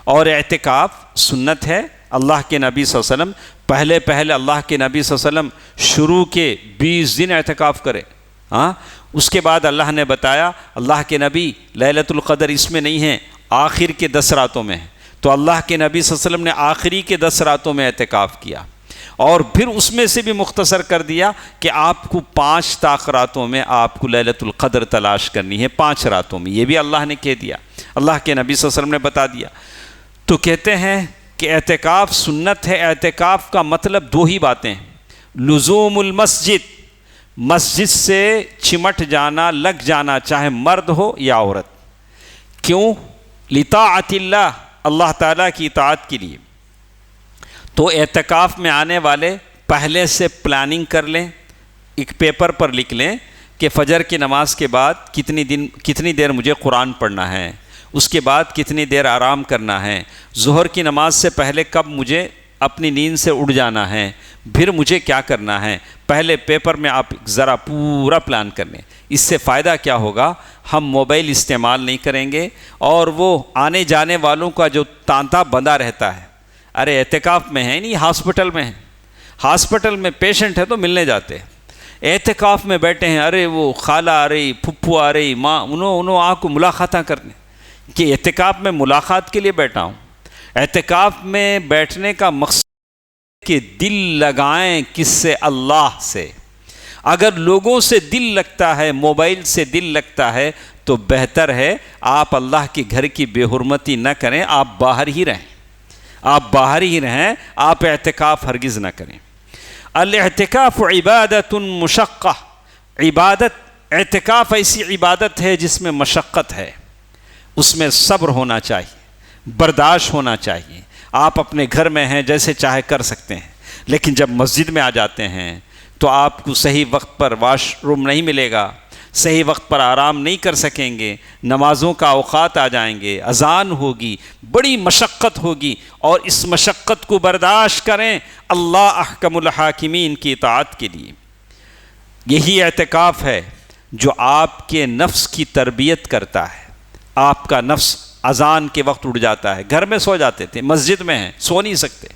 اور اعتکاف سنت ہے، اللہ کے نبی صلی اللہ علیہ وسلم پہلے اللہ کے نبی صلی اللہ علیہ وسلم شروع کے 20 دن اعتکاف کرے، اس کے بعد اللہ نے بتایا اللہ کے نبی لیلۃ القدر اس میں نہیں ہے، آخر کے 10 راتوں میں ہے، تو اللہ کے نبی صلی اللہ علیہ وسلم نے آخری کے 10 راتوں میں اعتکاف کیا، اور پھر اس میں سے بھی مختصر کر دیا کہ آپ کو 5 تاخراتوں میں آپ کو لیلۃ القدر تلاش کرنی ہے، 5 راتوں میں، یہ بھی اللہ نے کہہ دیا۔ اللہ کے نبی صلی اللہ علیہ وسلم نے بتا دیا۔ تو کہتے ہیں کہ اعتکاف سنت ہے۔ اعتکاف کا مطلب دو ہی باتیں ہیں، لزوم المسجد، مسجد سے چمٹ جانا، لگ جانا، چاہے مرد ہو یا عورت۔ کیوں؟ لطاعت اللہ، اللہ تعالیٰ کی اطاعت کے لیے۔ تو اعتکاف میں آنے والے پہلے سے پلاننگ کر لیں، ایک پیپر پر لکھ لیں کہ فجر کی نماز کے بعد کتنی دیر مجھے قرآن پڑھنا ہے، اس کے بعد کتنی دیر آرام کرنا ہے، ظہر کی نماز سے پہلے کب مجھے اپنی نیند سے اٹھ جانا ہے، پھر مجھے کیا کرنا ہے، پہلے پیپر میں آپ ذرا پورا پلان کر لیں۔ اس سے فائدہ کیا ہوگا؟ ہم موبائل استعمال نہیں کریں گے، اور وہ آنے جانے والوں کا جو تانتا بندہ رہتا ہے، ارے اعتکاف میں ہے نہیں، ہاسپٹل میں ہے، ہاسپٹل میں پیشنٹ ہے تو ملنے جاتے ہیں، اعتکاف میں بیٹھے ہیں، ارے وہ خالہ آ رہی، پھپھو آ رہی، ماں، انہوں آ کو ملاقاتیں کرنے، کہ اعتکاف میں ملاقات کے لیے بیٹھا ہوں۔ اعتکاف میں بیٹھنے کا مقصد کہ دل لگائیں کس سے؟ اللہ سے۔ اگر لوگوں سے دل لگتا ہے، موبائل سے دل لگتا ہے، تو بہتر ہے آپ اللہ کے گھر کی بے حرمتی نہ کریں، آپ باہر ہی رہیں، آپ باہر ہی رہیں، آپ اعتکاف ہرگز نہ کریں۔ الاعتکاف عبادت مشقہ، اعتکاف ایسی عبادت ہے جس میں مشقت ہے، اس میں صبر ہونا چاہیے، برداشت ہونا چاہیے۔ آپ اپنے گھر میں ہیں، جیسے چاہے کر سکتے ہیں، لیکن جب مسجد میں آ جاتے ہیں تو آپ کو صحیح وقت پر واش روم نہیں ملے گا، صحیح وقت پر آرام نہیں کر سکیں گے، نمازوں کا اوقات آ جائیں گے، اذان ہوگی، بڑی مشقت ہوگی، اور اس مشقت کو برداشت کریں اللہ احکم الحاکمین کی اطاعت کے لیے۔ یہی اعتکاف ہے جو آپ کے نفس کی تربیت کرتا ہے۔ آپ کا نفس اذان کے وقت اٹھ جاتا ہے، گھر میں سو جاتے تھے، مسجد میں ہیں، سو نہیں سکتے،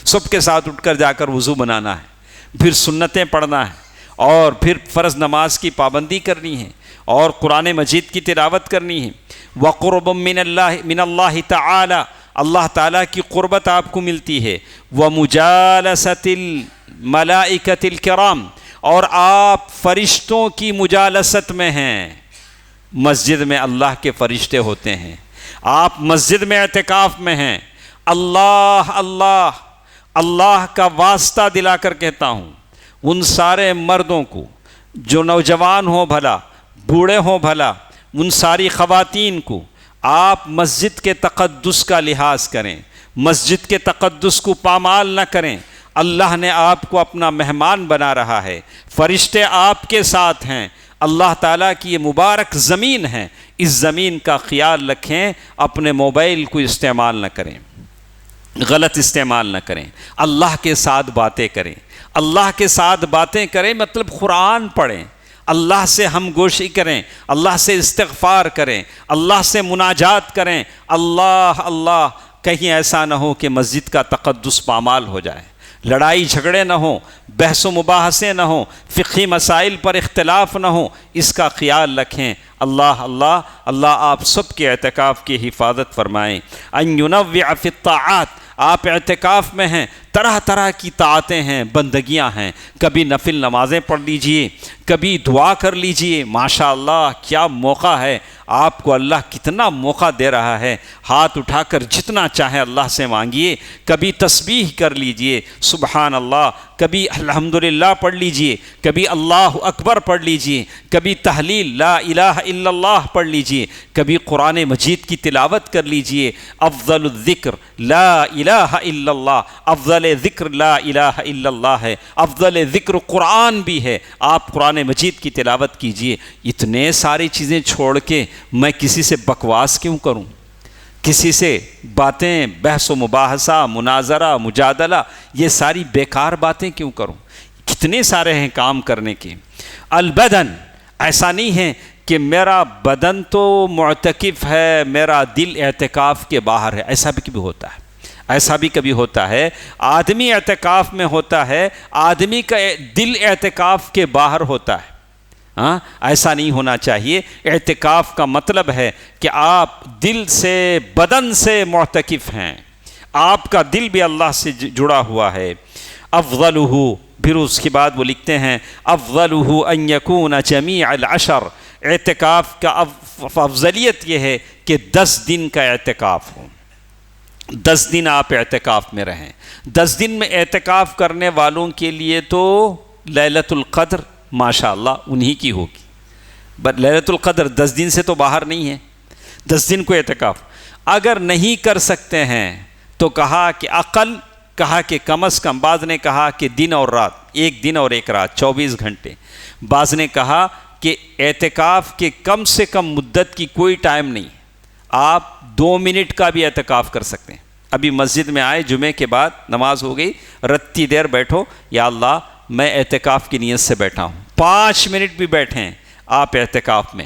صبح کے ساتھ اٹھ کر جا کر وضو بنانا ہے، پھر سنتیں پڑھنا ہے، اور پھر فرض نماز کی پابندی کرنی ہے، اور قرآن مجید کی تلاوت کرنی ہے۔ وَقُرْبٌ مِّنَ اللَّهِ تَعَالَى، اللہ تعالیٰ کی قربت آپ کو ملتی ہے۔ وَمُجَالَسَةِ الْمَلَائِكَةِ الْكِرَامِ، اور آپ فرشتوں کی مجالست میں ہیں۔ مسجد میں اللہ کے فرشتے ہوتے ہیں، آپ مسجد میں اعتکاف میں ہیں۔ اللہ اللہ اللہ کا واسطہ دلا کر کہتا ہوں، ان سارے مردوں کو جو نوجوان ہوں بھلا، بوڑھے ہوں بھلا، ان ساری خواتین کو آپ مسجد کے تقدس کا لحاظ کریں، مسجد کے تقدس کو پامال نہ کریں۔ اللہ نے آپ کو اپنا مہمان بنا رہا ہے، فرشتے آپ کے ساتھ ہیں، اللہ تعالیٰ کی یہ مبارک زمین ہے، اس زمین کا خیال رکھیں، اپنے موبائل کو استعمال نہ کریں، غلط استعمال نہ کریں، اللہ کے ساتھ باتیں کریں۔ اللہ کے ساتھ باتیں کریں مطلب قرآن پڑھیں، اللہ سے ہم گوشی کریں، اللہ سے استغفار کریں، اللہ سے مناجات کریں۔ اللہ اللہ، کہیں ایسا نہ ہو کہ مسجد کا تقدس پامال ہو جائے، لڑائی جھگڑے نہ ہوں، بحث و مباحثے نہ ہوں، فقہی مسائل پر اختلاف نہ ہوں، اس کا خیال رکھیں۔ اللہ اللہ اللہ آپ سب کے اعتکاف کی حفاظت فرمائیں۔ ان ينوع فی الطاعات، آپ اعتکاف میں ہیں، طرح طرح کی طاعتیں ہیں، بندگیاں ہیں، کبھی نفل نمازیں پڑھ لیجئے، کبھی دعا کر لیجئے۔ ماشاءاللہ کیا موقع ہے، آپ کو اللہ کتنا موقع دے رہا ہے، ہاتھ اٹھا کر جتنا چاہے اللہ سے مانگیے۔ کبھی تسبیح کر لیجئے، سبحان اللہ، کبھی الحمدللہ پڑھ لیجئے، کبھی اللہ اکبر پڑھ لیجئے، کبھی تحلیل لا الہ الا اللہ پڑھ لیجئے، کبھی قرآن مجید کی تلاوت کر لیجئے۔ افضل الذکر لا الہ الا اللہ، افضل ذکر لا الہ الا اللہ ہے، افضل ذکر قرآن بھی ہے، آپ قرآن مجید کی تلاوت کیجئے۔ اتنے ساری چیزیں چھوڑ کے میں کسی سے بکواس کیوں کروں، کسی سے باتیں، بحث و مباحثہ، مناظرہ، مجادلہ، یہ ساری بیکار باتیں کیوں کروں؟ کتنے سارے ہیں کام کرنے کے۔ البدن، ایسا نہیں ہے کہ میرا بدن تو معتکف ہے، میرا دل اعتکاف کے باہر ہے، ایسا بھی کبھی ہوتا ہے، ایسا بھی کبھی ہوتا ہے۔ آدمی اعتکاف میں ہوتا ہے، آدمی کا دل اعتکاف کے باہر ہوتا ہے۔ ہاں، ایسا نہیں ہونا چاہیے۔ اعتکاف کا مطلب ہے کہ آپ دل سے، بدن سے معتکف ہیں، آپ کا دل بھی اللہ سے جڑا ہوا ہے۔ افضلہ، پھر اس کے بعد وہ لکھتے ہیں افضلہ ان یکون جمیع العشر، اعتکاف کا افضلیت یہ ہے کہ 10 دن کا اعتکاف ہو، 10 دن آپ اعتکاف میں رہیں۔ 10 دن میں اعتکاف کرنے والوں کے لیے تو لیلۃ القدر ماشاءاللہ انہی کی ہوگی، بٹ لیلۃ القدر 10 دن سے تو باہر نہیں ہے، 10 دن کو اعتکاف۔ اگر نہیں کر سکتے ہیں تو کہا کہ اقل، کہا کہ کم از کم، بعض نے کہا کہ دن اور رات، 1 دن اور 1 رات 24 گھنٹے، بعض نے کہا کہ اعتکاف کے کم سے کم مدت کی کوئی ٹائم نہیں، آپ 2 منٹ کا بھی اعتکاف کر سکتے ہیں۔ ابھی مسجد میں آئے، جمعے کے بعد نماز ہو گئی، رتی دیر بیٹھو، یا اللہ میں اعتکاف کی نیت سے بیٹھا ہوں، 5 منٹ بھی بیٹھیں آپ اعتکاف میں،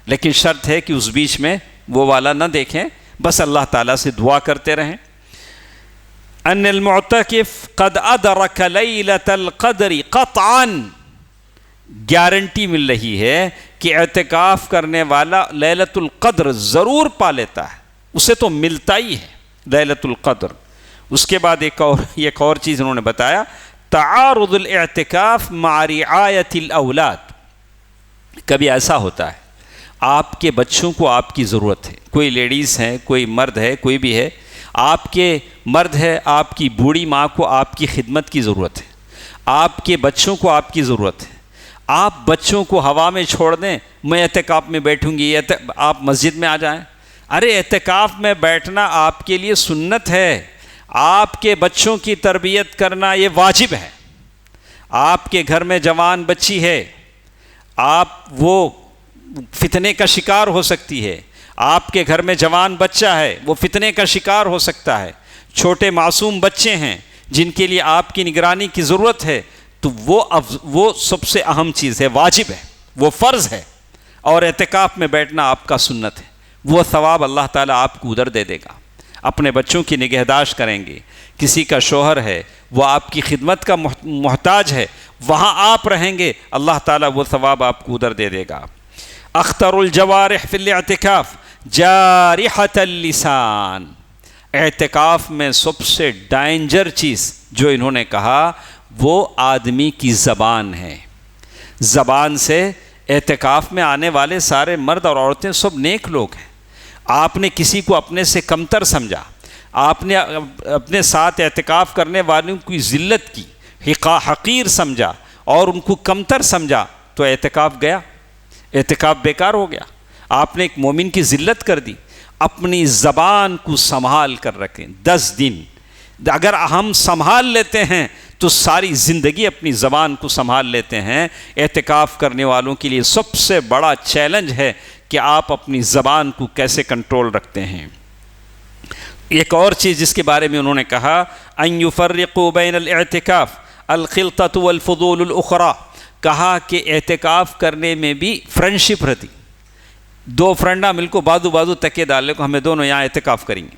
لیکن شرط ہے کہ اس بیچ میں وہ والا نہ دیکھیں، بس اللہ تعالیٰ سے دعا کرتے رہیں۔ ان المعتکف قد ادرک لیلۃ القدر قطعا، گارنٹی مل رہی ہے کہ اعتکاف کرنے والا لیلۃ القدر ضرور پا لیتا ہے، اسے تو ملتا ہی ہے لیلۃ القدر۔ اس کے بعد ایک اور چیز انہوں نے بتایا، تعارض الاعتکاف مع رعایت الاولاد۔ کبھی ایسا ہوتا ہے آپ کے بچوں کو آپ کی ضرورت ہے، کوئی لیڈیز ہے، کوئی مرد ہے، کوئی بھی ہے، آپ کے مرد ہے، آپ کی بوڑھی ماں کو آپ کی خدمت کی ضرورت ہے، آپ کے بچوں کو آپ کی ضرورت ہے۔ آپ بچوں کو ہوا میں چھوڑ دیں، میں اعتکاف میں بیٹھوں گی، آپ مسجد میں آ جائیں۔ ارے اعتکاف میں بیٹھنا آپ کے لیے سنت ہے، آپ کے بچوں کی تربیت کرنا یہ واجب ہے۔ آپ کے گھر میں جوان بچی ہے، آپ وہ فتنے کا شکار ہو سکتی ہے، آپ کے گھر میں جوان بچہ ہے، وہ فتنے کا شکار ہو سکتا ہے، چھوٹے معصوم بچے ہیں جن کے لیے آپ کی نگرانی کی ضرورت ہے، تو وہ سب سے اہم چیز ہے، واجب ہے، وہ فرض ہے، اور اعتکاف میں بیٹھنا آپ کا سنت ہے۔ وہ ثواب اللہ تعالیٰ آپ کو ادھر دے دے گا۔ اپنے بچوں کی نگہداشت کریں گے، کسی کا شوہر ہے وہ آپ کی خدمت کا محتاج ہے، وہاں آپ رہیں گے، اللہ تعالیٰ وہ ثواب آپ کو ادھر دے دے گا۔ اخطر الجوارح فی الاعتکاف جارحۃ اللسان، اعتکاف میں سب سے ڈینجر چیز جو انہوں نے کہا وہ آدمی کی زبان ہے۔ زبان سے، اعتکاف میں آنے والے سارے مرد اور عورتیں سب نیک لوگ ہیں، آپ نے کسی کو اپنے سے کمتر سمجھا، آپ نے اپنے ساتھ اعتکاف کرنے والوں کی ذلت کی، حقیر سمجھا اور ان کو کمتر سمجھا، تو اعتکاف گیا، اعتکاف بیکار ہو گیا۔ آپ نے ایک مومن کی ذلت کر دی۔ اپنی زبان کو سنبھال کر رکھیں، 10 دن اگر ہم سنبھال لیتے ہیں تو ساری زندگی اپنی زبان کو سنبھال لیتے ہیں۔ اعتکاف کرنے والوں کے لیے سب سے بڑا چیلنج ہے کہ آپ اپنی زبان کو کیسے کنٹرول رکھتے ہیں۔ ایک اور چیز جس کے بارے میں انہوں نے کہا، ان یفرقوا بین الاعتکاف الخلطۃ والفضول الاخرى، کہا کہ اعتکاف کرنے میں بھی فرینڈشپ رہتی، 2 فرینڈا مل کو بازو تکے ڈالے کو ہمیں دونوں یہاں اعتکاف کریں گے۔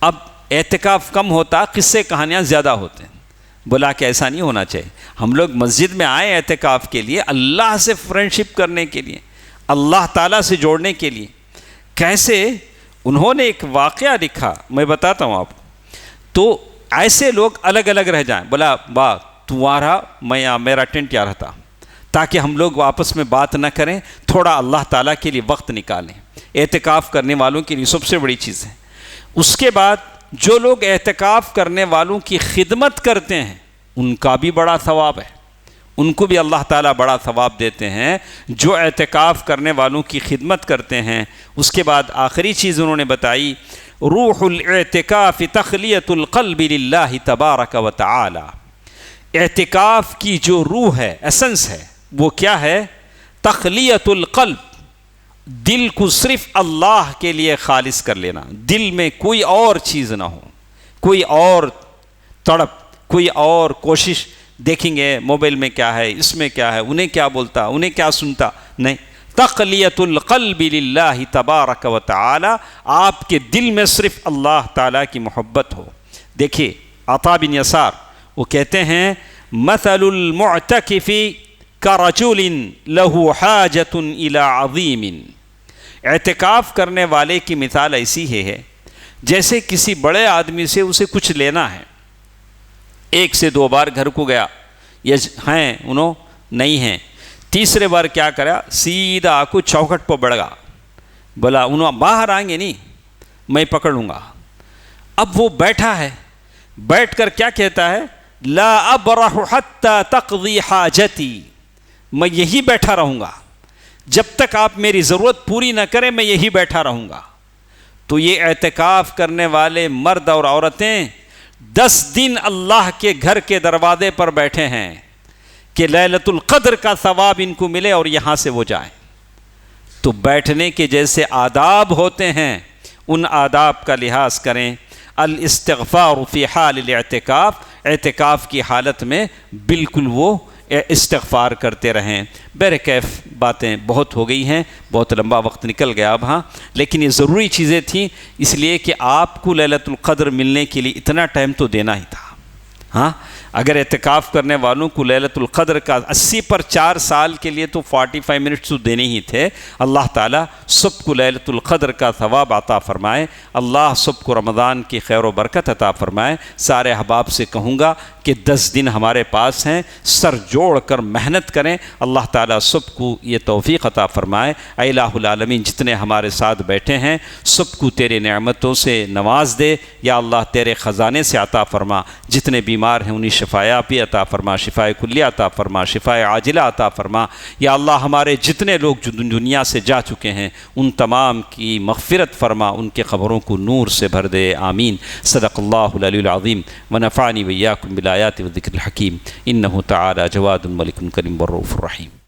اب اعتکاف کم ہوتا، قصے کہانیاں زیادہ ہوتے ہیں۔ بولا کہ ایسا نہیں ہونا چاہیے، ہم لوگ مسجد میں آئے اعتکاف کے لیے، اللہ سے فرینڈشپ کرنے کے لیے، اللہ تعالیٰ سے جوڑنے کے لیے۔ کیسے؟ انہوں نے ایک واقعہ لکھا، میں بتاتا ہوں آپ کو۔ تو ایسے لوگ الگ الگ رہ جائیں، بولا تمہارا میرا ٹینٹ یہاں رہتا، تاکہ ہم لوگ آپس میں بات نہ کریں، تھوڑا اللہ تعالیٰ کے لیے وقت نکالیں۔ اعتکاف کرنے والوں کے لیے سب سے بڑی چیز ہے۔ اس کے بعد جو لوگ اعتکاف کرنے والوں کی خدمت کرتے ہیں ان کا بھی بڑا ثواب ہے، ان کو بھی اللہ تعالیٰ بڑا ثواب دیتے ہیں جو اعتکاف کرنے والوں کی خدمت کرتے ہیں۔ اس کے بعد آخری چیز انہوں نے بتائی، روح الاعتکاف تخلیۃ القلب للہ تبارک و تعالی، اعتکاف کی جو روح ہے، ایسنس ہے، وہ کیا ہے؟ تخلیۃ القلب، دل کو صرف اللہ کے لیے خالص کر لینا، دل میں کوئی اور چیز نہ ہو، کوئی اور تڑپ، کوئی اور کوشش، دیکھیں گے موبائل میں کیا ہے، اس میں کیا ہے، انہیں کیا بولتا، انہیں کیا سنتا، نہیں، تخلیۃ القلب للہ تبارک و تعالی، آپ کے دل میں صرف اللہ تعالیٰ کی محبت ہو۔ دیکھیے عطا بن یسار وہ کہتے ہیں، مثل المعتکف کرجل لہ حاجۃ الی عظیم، اعتکاف کرنے والے کی مثال ایسی ہے جیسے کسی بڑے آدمی سے اسے کچھ لینا ہے، 1 سے 2 بار گھر کو گیا، یا ہیں انہوں نہیں ہیں، تیسرے بار کیا کرا, سیدھا آ کو چوکھٹ پہ بڑھ گا, بولا انہوں باہر آئیں گے نہیں, میں پکڑ لوں گا. اب وہ بیٹھا ہے, بیٹھ کر کیا کہتا ہے, لا ابرح حتی تقضی حاجتی, میں یہی بیٹھا رہوں گا جب تک آپ میری ضرورت پوری نہ کریں, میں یہی بیٹھا رہوں گا. تو یہ اعتکاف کرنے والے مرد اور عورتیں 10 دن اللہ کے گھر کے دروازے پر بیٹھے ہیں کہ لیلۃ القدر کا ثواب ان کو ملے اور یہاں سے وہ جائیں. تو بیٹھنے کے جیسے آداب ہوتے ہیں ان آداب کا لحاظ کریں. الاستغفار فی حال الاعتکاف, اعتکاف کی حالت میں بالکل وہ استغفار کرتے رہیں. بہرکیف باتیں بہت ہو گئی ہیں, بہت لمبا وقت نکل گیا اب, ہاں لیکن یہ ضروری چیزیں تھیں اس لیے کہ آپ کو لیلۃ القدر ملنے کے لیے اتنا ٹائم تو دینا ہی تھا. ہاں اگر اعتکاف کرنے والوں کو لیلۃ القدر کا 80 پر 4 سال کے لیے تو 45 منٹس تو دینے ہی تھے. اللہ تعالیٰ سب کو لیلۃ القدر کا ثواب عطا فرمائے. اللہ سب کو رمضان کی خیر و برکت عطا فرمائے. سارے احباب سے کہوں گا کہ 10 دن ہمارے پاس ہیں, سر جوڑ کر محنت کریں. اللہ تعالیٰ سب کو یہ توفیق عطا فرمائے. اے الہ العالمین, جتنے ہمارے ساتھ بیٹھے ہیں سب کو تیرے نعمتوں سے نواز دے. یا اللہ تیرے خزانے سے عطا فرما. جتنے بیمار ہیں انہیں شفایابی عطا فرما, شفاء کلیہ عطا فرما, شفاء عاجلہ عطا فرما. یا اللہ ہمارے جتنے لوگ جو دنیا سے جا چکے ہیں ان تمام کی مغفرت فرما, ان کے قبروں کو نور سے بھر دے. آمین. صدق اللہ العلی العظیم ونفعنی وإیاکم بالآیات والذکر الحکیم. انہ تعالی جواد ملک کریم والرؤوف الرحیم.